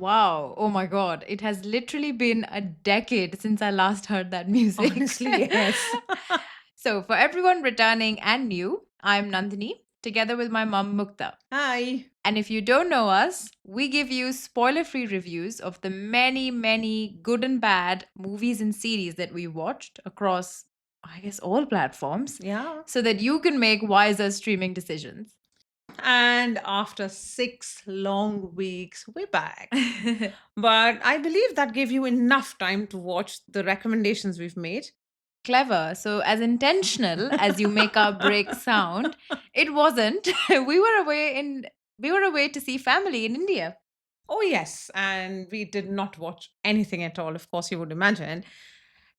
Wow. Oh my God. It has literally been a decade since I last heard that music. Honestly, yes. So, for everyone returning and new, I'm Nandini, together with my mum Mukta. Hi. And if you don't know us, we give you spoiler free reviews of the many, many good and bad movies and series that we watched across, I guess, all platforms Yeah. so that you can make wiser streaming decisions. And after 6 long weeks, we're back. But I believe that gave you enough time to watch the recommendations we've made. Clever. So, as intentional as you make our break sound, it wasn't. We were away to see family in India. Oh, yes. And we did not watch anything at all, of course, you would imagine.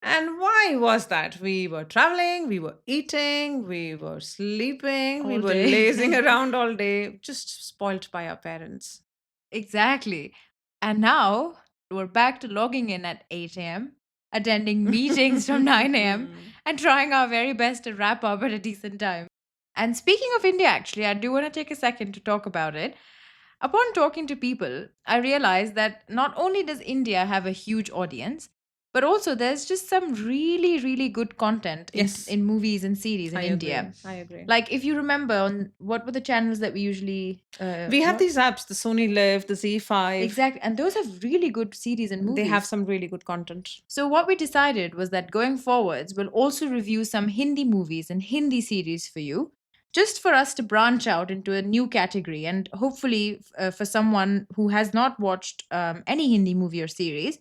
And why was that? We were traveling, we were eating, we were sleeping, we All were day. lazing around all day, just spoilt by our parents. Exactly. And now we're back to logging in at 8 a.m., attending meetings from 9 a.m., and trying our very best to wrap up at a decent time. And speaking of India, actually, I do want to take a second to talk about it. Upon talking to people, I realized that not only does India have a huge audience, but also there's just some really, really good content Yes. in movies and series in I India. agree. I agree. Like if you remember, on what were the channels that we usually We have watch? these apps, the Sony Live, the Z5. Exactly, and those have really good series and movies. They have some really good content. So what we decided was that going forwards, we'll also review some Hindi movies and Hindi series for you, just for us to branch out into a new category, and hopefully for someone who has not watched any Hindi movie or series,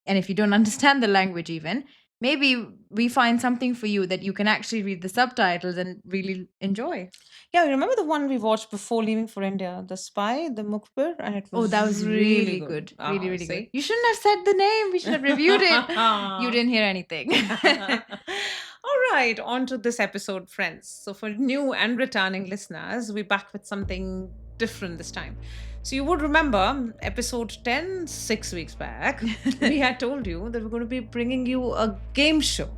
and if you don't understand the language even, maybe we find something for you that you can actually read the subtitles and really enjoy. Yeah, remember the one we watched before leaving for India, The Spy, the Mukbir, and it was Oh, that was really good. Really, Ah, really good. see? You shouldn't have said the name. We should have reviewed it. You didn't hear anything. All right, on to this episode, friends. So, for new and returning listeners, we're back with something different this time. So, you would remember episode 10, 6 weeks back, we had told you that we're going to be bringing you a game show.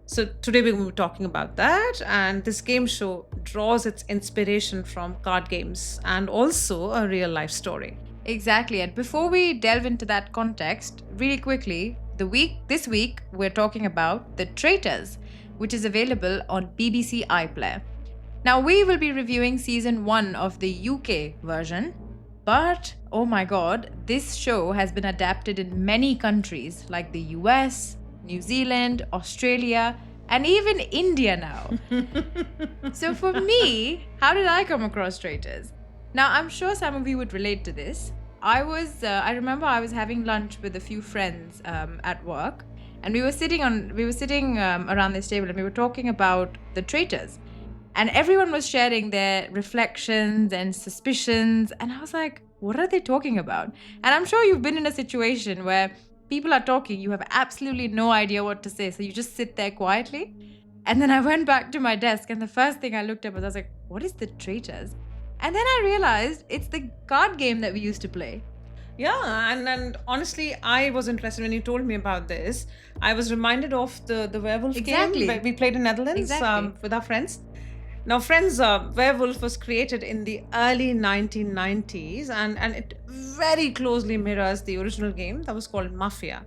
So, today we're going to be talking about that. And this game show draws its inspiration from card games and also a real life story. Exactly. And before we delve into that context, really quickly, this week we're talking about The Traitors, which is available on BBC iPlayer. Now we will be reviewing season 1 of the UK version, but oh my god, this show has been adapted in many countries like the US, New Zealand, Australia, and even India now. So for me, how did I come across Traitors? Now I'm sure some of you would relate to this. I remember I was having lunch with a few friends at work, and we were sitting around this table, and we were talking about The Traitors, and everyone was sharing their reflections and suspicions, and I was like, what are they talking about? And I'm sure you've been in a situation where people are talking, you have absolutely no idea what to say, so you just sit there quietly. And then I went back to my desk, and the first thing I looked up was, I was like, what is The Traitors? And then I realized it's the card game that we used to play. Yeah, and honestly, I was interested when you told me about this. I was reminded of the werewolf Exactly. game that we played in Netherlands Exactly. with our friends. Now, friends, Werewolf was created in the early 1990s, and it very closely mirrors the original game that was called Mafia.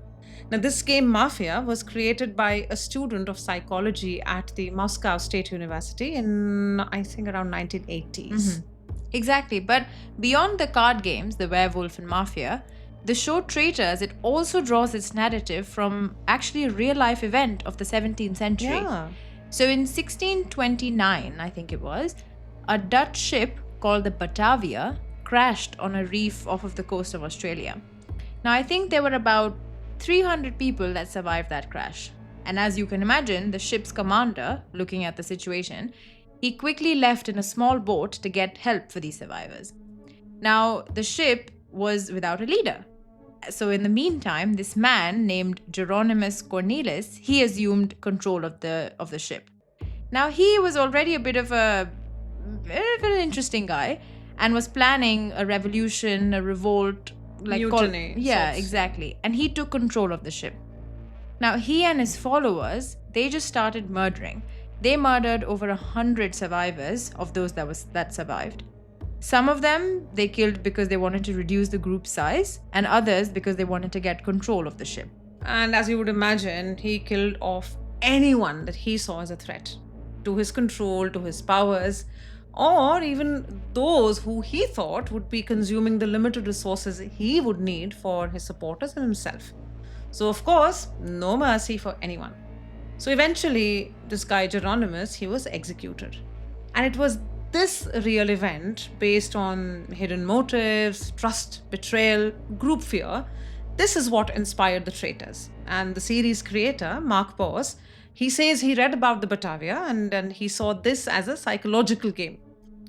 Now, this game, Mafia, was created by a student of psychology at the Moscow State University in, I think, around 1980s. Exactly. But beyond the card games, the Werewolf and Mafia, the show Traitors, it also draws its narrative from actually a real life event of the 17th century. Yeah. So in 1629, I think it was, a Dutch ship called the Batavia crashed on a reef off of the coast of Australia. Now, I think there were about 300 people that survived that crash. And as you can imagine, the ship's commander, looking at the situation, he quickly left in a small boat to get help for these survivors. Now, the ship was without a leader. So in the meantime, this man named Geronimus Cornelis, he assumed control of the ship. Now, he was already a bit of an interesting guy and was planning a revolution, a revolt, Mutiny. Yeah, sorts. exactly. And he took control of the ship. Now, he and his followers, they just started murdering. They murdered over 100 survivors of those that survived. Some of them they killed because they wanted to reduce the group size, and others because they wanted to get control of the ship. And as you would imagine, he killed off anyone that he saw as a threat to his control, to his powers, or even those who he thought would be consuming the limited resources he would need for his supporters and himself. So, of course, no mercy for anyone. So, eventually, this guy Geronimus, he was executed. And it was this real event, based on hidden motives, trust, betrayal, group fear, this is what inspired the Traitors. And the series creator, Mark Boss, he says he read about the Batavia and he saw this as a psychological game,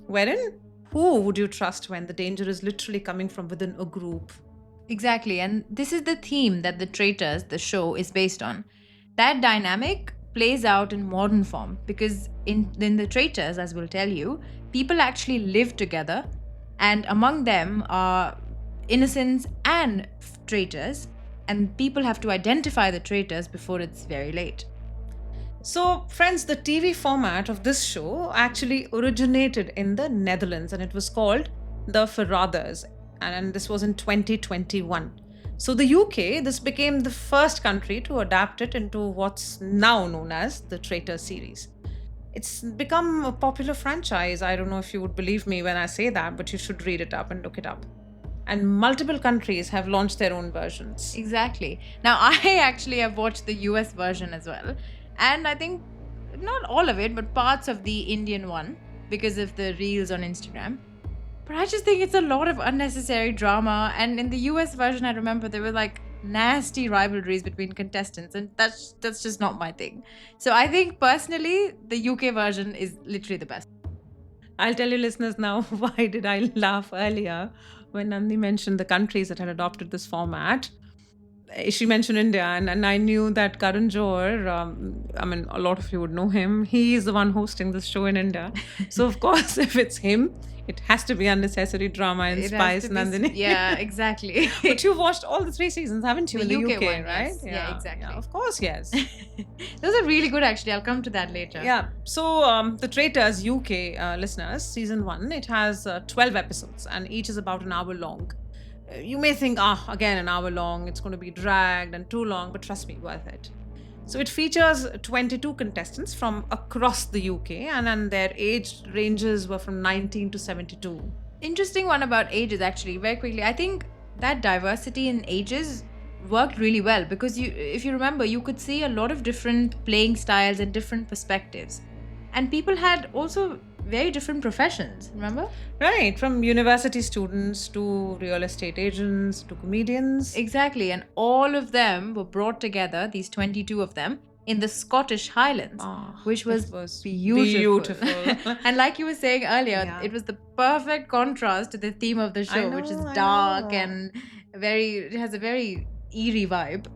wherein who would you trust when the danger is literally coming from within a group? Exactly, and this is the theme that The Traitors, the show, is based on. That dynamic plays out in modern form because in The Traitors, as we'll tell you, people actually live together, and among them are innocents and traitors, and people have to identify the traitors before it's very late. So, friends, the TV format of this show actually originated in the Netherlands and it was called The Verraders, and this was in 2021. So, the UK, this became the first country to adapt it into what's now known as the Traitors series. It's become a popular franchise. I don't know if you would believe me when I say that, but you should read it up and look it up. And multiple countries have launched their own versions. Exactly. Now, I actually have watched the US version as well. And I think not all of it, but parts of the Indian one because of the reels on Instagram. But I just think it's a lot of unnecessary drama. And in the US version, I remember there were like nasty rivalries between contestants, and that's just not my thing. So I think personally, the UK version is literally the best. I'll tell you listeners now why did I laugh earlier when Nandi mentioned the countries that had adopted this format. She mentioned India, and I knew that Karan Johar, a lot of you would know him. He is the one hosting this show in India. So, of course, if it's him, it has to be unnecessary drama and spice, Nandini. Yeah, exactly. But you've watched all the 3 seasons, haven't you? The in the UK UK, one, right? yes. Yeah, exactly. Yeah, of course, yes. Those are really good, actually. I'll come to that later. Yeah. So, The Traitors UK listeners, season 1, it has 12 episodes and each is about an hour long. You may think, again, an hour long, it's going to be dragged and too long, but trust me, worth it. So it features 22 contestants from across the UK, and their age ranges were from 19 to 72. Interesting one about ages, actually, very quickly. I think that diversity in ages worked really well because if you remember, you could see a lot of different playing styles and different perspectives. And people had also very different professions, remember? Right, from university students to real estate agents to comedians. Exactly, and all of them were brought together, these 22 of them, in the Scottish Highlands, which was beautiful. And like you were saying earlier, It was the perfect contrast to the theme of the show, which is dark and it has a very eerie vibe.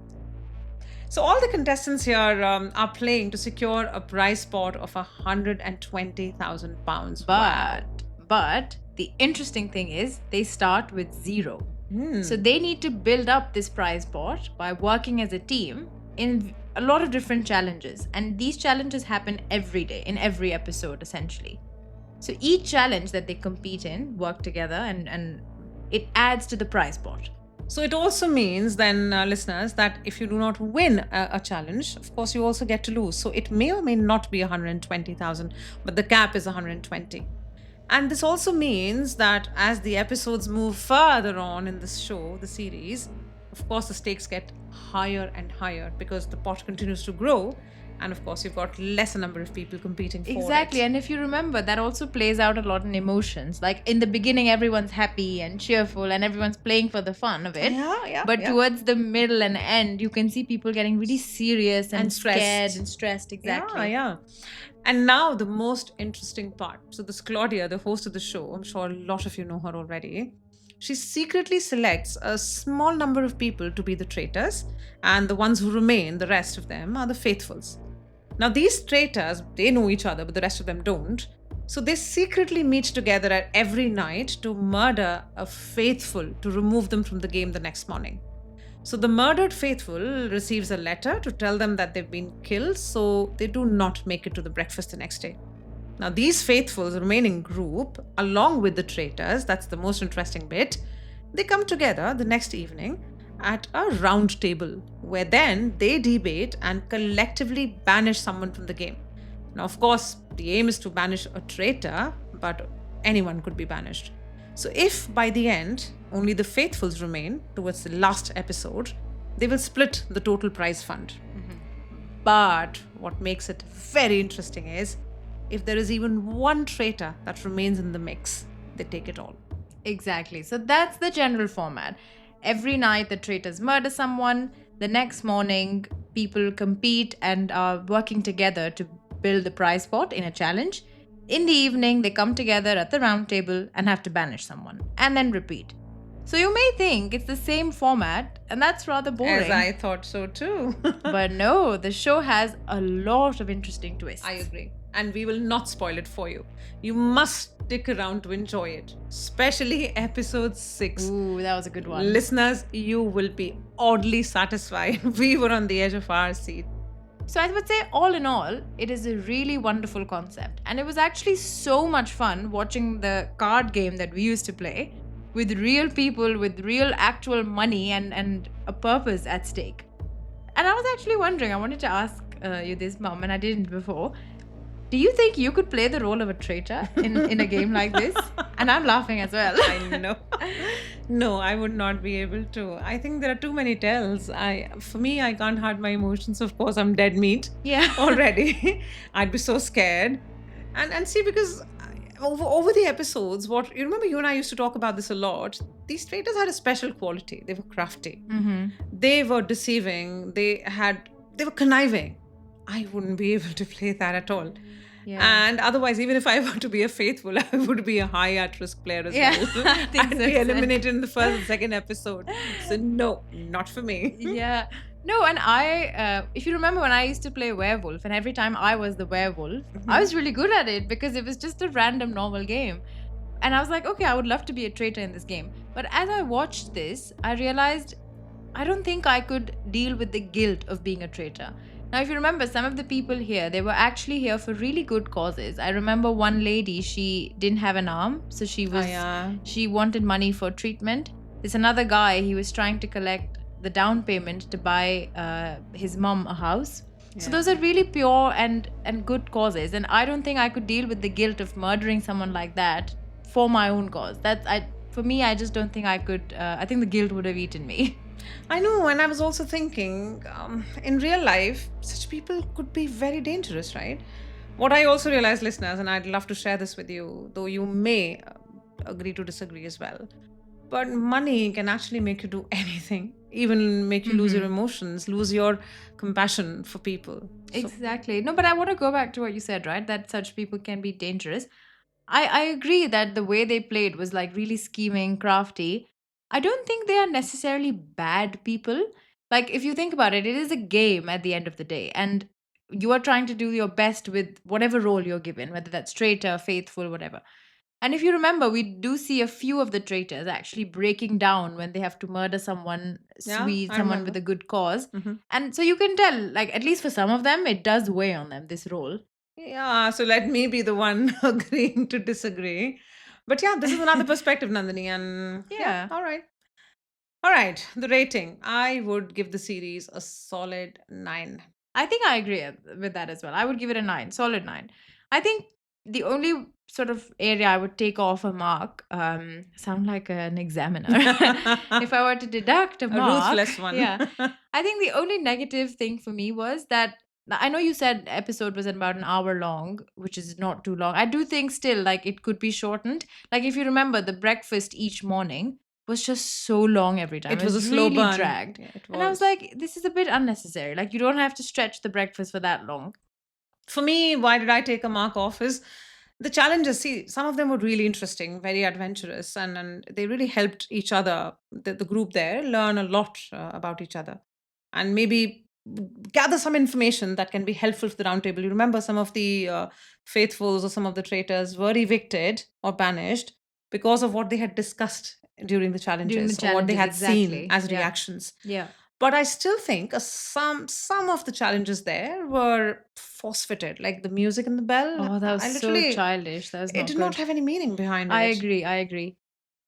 So all the contestants here are playing to secure a prize pot of £120,000. But the interesting thing is they start with 0. So they need to build up this prize pot by working as a team in a lot of different challenges. And these challenges happen every day, in every episode, essentially. So each challenge that they compete in, work together, and it adds to the prize pot. So it also means then, listeners, that if you do not win a challenge, of course, you also get to lose. So it may or may not be 120,000, but the cap is 120. And this also means that as the episodes move further on in this show, the series, of course, the stakes get higher and higher because the pot continues to grow. And of course, you've got lesser number of people competing for it. Exactly. And if you remember, that also plays out a lot in emotions. Like in the beginning, everyone's happy and cheerful and everyone's playing for the fun of it. But towards the middle and end, you can see people getting really serious and scared and stressed. Exactly. Yeah. And now the most interesting part. So this Claudia, the host of the show, I'm sure a lot of you know her already. She secretly selects a small number of people to be the traitors, and the ones who remain, the rest of them, are the faithfuls. Now, these traitors, they know each other, but the rest of them don't. So they secretly meet together every night to murder a faithful to remove them from the game the next morning. So the murdered faithful receives a letter to tell them that they've been killed, so they do not make it to the breakfast the next day. Now, these faithfuls remaining group, along with the traitors, that's the most interesting bit, they come together the next evening at a round table where then they debate and collectively banish someone from the game. Now, of course, the aim is to banish a traitor, but anyone could be banished. So, if by the end only the faithfuls remain towards the last episode, they will split the total prize fund. But what makes it very interesting is if there is even one traitor that remains in the mix, they take it all. Exactly. So that's the general format. Every night, the traitors murder someone. The next morning, people compete and are working together to build the prize pot in a challenge. In the evening, they come together at the round table and have to banish someone, and then repeat. So you may think it's the same format, and that's rather boring. As I thought so too. But no, the show has a lot of interesting twists. I agree. And we will not spoil it for you. You must stick around to enjoy it, especially episode 6. Ooh, that was a good one. Listeners, you will be oddly satisfied. We were on the edge of our seat. So I would say, all in all, it is a really wonderful concept. And it was actually so much fun watching the card game that we used to play with real people, with real actual money and a purpose at stake. And I was actually wondering, I wanted to ask you this, Mom, and I didn't before. Do you think you could play the role of a traitor in a game like this? And I'm laughing as well. I know. No, I would not be able to. I think there are too many tells. For me, I can't hide my emotions. Of course, I'm dead meat. Yeah. Already. I'd be so scared. And see, because over the episodes, what you remember, you and I used to talk about this a lot. These traitors had a special quality. They were crafty. Mm-hmm. They were deceiving. They were conniving. I wouldn't be able to play that at all. Yeah. And otherwise, even if I were to be a faithful, I would be a high at risk player as Yeah, well. I think I'd so be too. eliminated in the first and second episode. So no, not for me. Yeah. No, and if you remember when I used to play werewolf, and every time I was the werewolf, I was really good at it because it was just a random normal game. And I was like, okay, I would love to be a traitor in this game. But as I watched this, I realized I don't think I could deal with the guilt of being a traitor. Now, if you remember, some of the people here, they were actually here for really good causes. I remember one lady, she didn't have an arm, so she wanted money for treatment. There's another guy, he was trying to collect the down payment to buy his mom a house. So those are really pure and good causes, and I don't think I could deal with the guilt of murdering someone like that for my own cause. For me, I just don't think I could. I think the guilt would have eaten me. I know, and I was also thinking, in real life, such people could be very dangerous, right? What I also realized, listeners, and I'd love to share this with you, though you may agree to disagree as well. But money can actually make you do anything, even make you lose your emotions, lose your compassion for people. Exactly. No, but I want to go back to what you said, right? That such people can be dangerous. I agree that the way they played was like really scheming, crafty. I don't think they are necessarily bad people. Like, if you think about it, it is a game at the end of the day. And you are trying to do your best with whatever role you're given, whether that's traitor, faithful, whatever. And if you remember, we do see a few of the traitors actually breaking down when they have to murder someone Yeah, sweet, I someone remember. with a good cause. Mhm. And so you can tell, like, at least for some of them, it does weigh on them, this role. Yeah, so let me be the one agreeing to disagree. But yeah, this is another perspective, Nandini. And Yeah. all right. All right, the rating. I would give the series a solid 9. I think I agree with that as well. I would give it a 9, solid 9. I think the only sort of area I would take off a mark, sound like an examiner. If I were to deduct a mark, ruthless one. yeah, I think the only negative thing for me was that I know you said episode was about an hour long, which is not too long. I do think still like it could be shortened. Like if you remember, the breakfast each morning was just so long every time. It was a slow really burn. dragged. Yeah, it And I was like, this is a bit unnecessary. Like, you don't have to stretch the breakfast for that long. For me, why did I take a mark off is the challenges. See, some of them were really interesting, very adventurous, and they really helped each other, the group there, learn a lot about each other. And maybe gather some information that can be helpful for the roundtable. You remember some of the faithfuls or some of the traitors were evicted or banished because of what they had discussed during the challenges or what they had challenges, exactly. seen as Yeah. reactions. Yeah. But I still think some of the challenges there were forfeited, like the music and the bell. Oh, that was I so literally, childish. That was it not did not good. have any meaning behind I it. agree. I agree.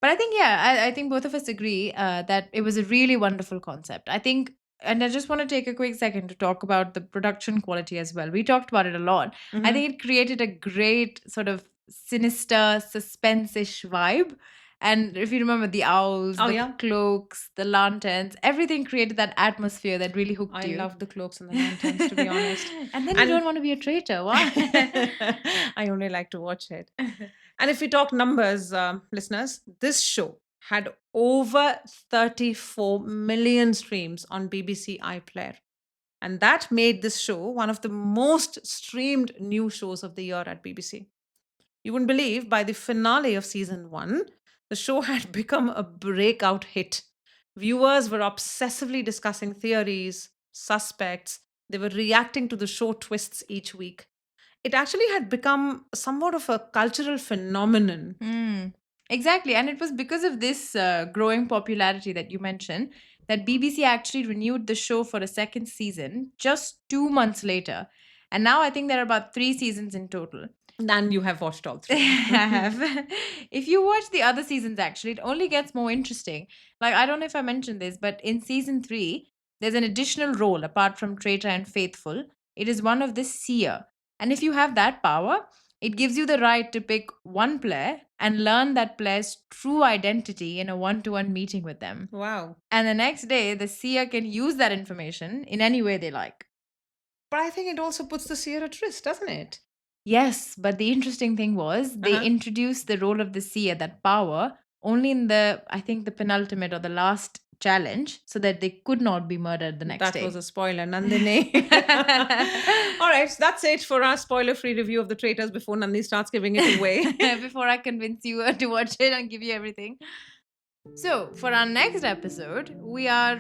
But I think, yeah, I think both of us agree that it was a really wonderful concept. I think, and I just want to take a quick second to talk about the production quality as well. We talked about it a lot. I Hmm. think it created a great sort of sinister, suspense-ish vibe. And if you remember the owls, Oh the yeah, cloaks, the lanterns, everything created that atmosphere that really hooked I you. love the cloaks and the lanterns, to be honest. And then you And don't want to be a traitor. Why? I only like to watch it. And if we talk numbers, listeners, this show had over 34 million streams on BBC iPlayer. And that made this show one of the most streamed new shows of the year at BBC. You wouldn't believe by the finale of season one, the show had become a breakout hit. Viewers were obsessively discussing theories, suspects, they were reacting to the show twists each week. It actually had become somewhat of a cultural phenomenon. Mm, exactly. And it was because of this growing popularity that you mentioned that BBC actually renewed the show for a second season just 2 months later. And now I think there are about 3 seasons in total. And you have watched all I three. have. If you watch the other seasons, actually, it only gets more interesting. Like, I don't know if I mentioned this, but in season three, there's an additional role apart from traitor and faithful. It is one of the seer. And if you have that power, it gives you the right to pick one player and learn that player's true identity in a one to one meeting with them. Wow. And the next day, the seer can use that information in any way they like. But I think it also puts the seer at risk, doesn't it? Yes, but the interesting thing was they Uh-huh. introduced the role of the seer, that power, only in the, I think, the penultimate or the last challenge, so that they could not be murdered the next That was day. a spoiler, Nandini. All right, so that's it for our spoiler-free review of the Traitors before Nandini starts giving it away. Before I convince you to watch it and give you everything. So, for our next episode, we are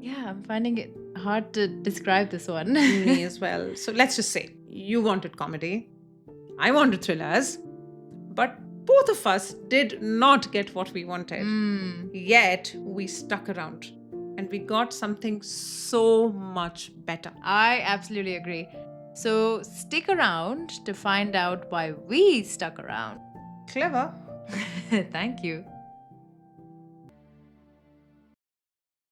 yeah, I'm finding it hard to describe this one. Me as well. So let's just say you wanted comedy, I wanted thrillers, but both of us did not get what we wanted. Mm. Yet we stuck around and we got something so much better. I absolutely agree. So stick around to find out why we stuck around. Clever. Thank you.